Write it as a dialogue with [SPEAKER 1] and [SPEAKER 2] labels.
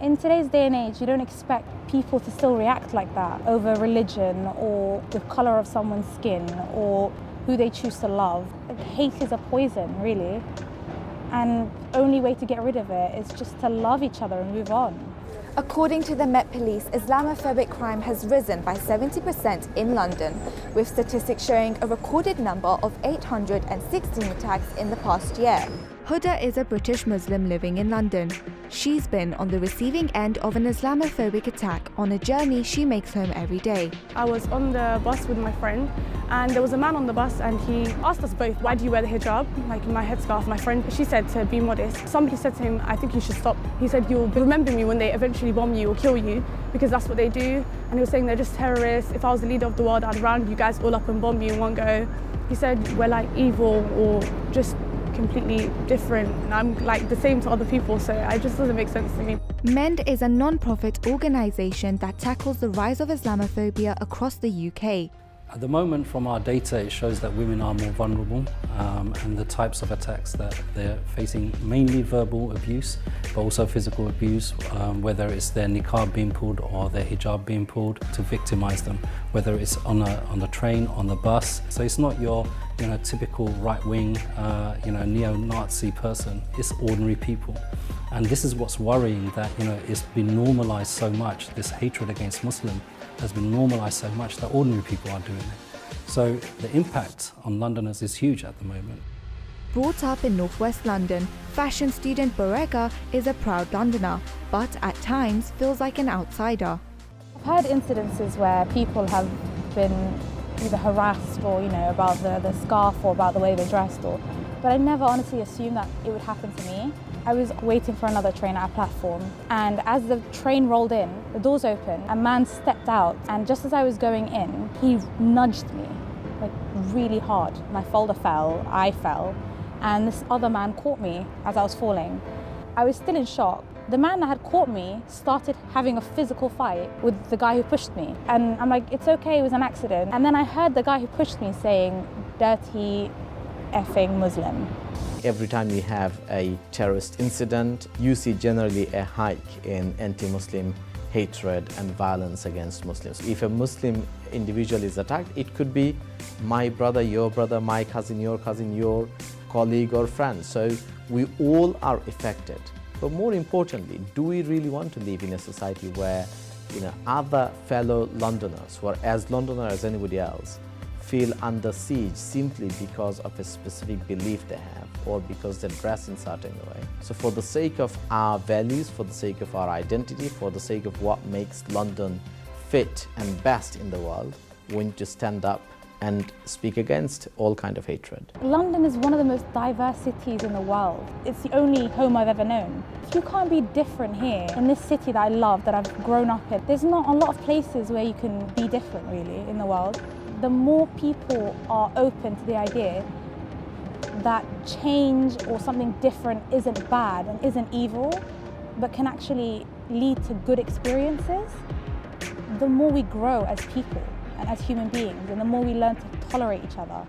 [SPEAKER 1] In today's day and age, you don't expect people to still react like that over religion or the colour of someone's skin or who they choose to love. Hate is a poison, really. And the only way to get rid of it is just to love each other and move on.
[SPEAKER 2] According to the Met Police, Islamophobic crime has risen by 70% in London, with statistics showing a recorded number of 816 attacks in the past year. Huda is a British Muslim living in London. She's been on the receiving end of an Islamophobic attack on a journey she makes home every day.
[SPEAKER 3] I was on the bus with my friend and there was a man on the bus and he asked us both, why do you wear the hijab? Like my headscarf, my friend, she said to be modest. Somebody said to him, I think you should stop. He said, you'll remember me when they eventually bomb you or kill you because that's what they do. And he was saying they're just terrorists. If I was the leader of the world, I'd round you guys all up and bomb you in one go. He said, we're like evil or just completely different and I'm like the same to other people, so it just doesn't make sense to me.
[SPEAKER 2] MEND is a non-profit organisation that tackles the rise of Islamophobia across the UK.
[SPEAKER 4] At the moment, from our data, it shows that women are more vulnerable and the types of attacks that they're facing, mainly verbal abuse, but also physical abuse, whether it's their niqab being pulled or their hijab being pulled to victimize them, whether it's on the train, on the bus. So it's not your typical right-wing, neo-Nazi person. It's ordinary people. And this is what's worrying, that it's been normalized so much, this hatred against Muslims has been normalized so much that ordinary people are doing it. So the impact on Londoners is huge at the moment.
[SPEAKER 2] Brought up in northwest London, fashion student Borega is a proud Londoner, but at times feels like an outsider.
[SPEAKER 1] I've heard incidences where people have been either harassed or about the scarf or about the way they dressed, but I never honestly assumed that it would happen to me. I was waiting for another train at a platform, and as the train rolled in, the doors opened, a man stepped out, and just as I was going in, he nudged me, like really hard. My folder fell, I fell, and this other man caught me as I was falling. I was still in shock. The man that had caught me started having a physical fight with the guy who pushed me. And I'm like, it's okay, it was an accident. And then I heard the guy who pushed me saying, dirty effing Muslim.
[SPEAKER 5] Every time you have a terrorist incident, you see generally a hike in anti-Muslim hatred and violence against Muslims. If a Muslim individual is attacked, it could be my brother, my cousin, your colleague or friend. So we all are affected. But more importantly, do we really want to live in a society where other fellow Londoners, who are as Londoner as anybody else, feel under siege simply because of a specific belief they have or because they dress in a certain way? So for the sake of our values, for the sake of our identity, for the sake of what makes London fit and best in the world, we need to stand up and speak against all kind of hatred.
[SPEAKER 1] London is one of the most diverse cities in the world. It's the only home I've ever known. If you can't be different here, in this city that I love, that I've grown up in, there's not a lot of places where you can be different really in the world. The more people are open to the idea that change or something different isn't bad and isn't evil, but can actually lead to good experiences, the more we grow as people and as human beings, and the more we learn to tolerate each other.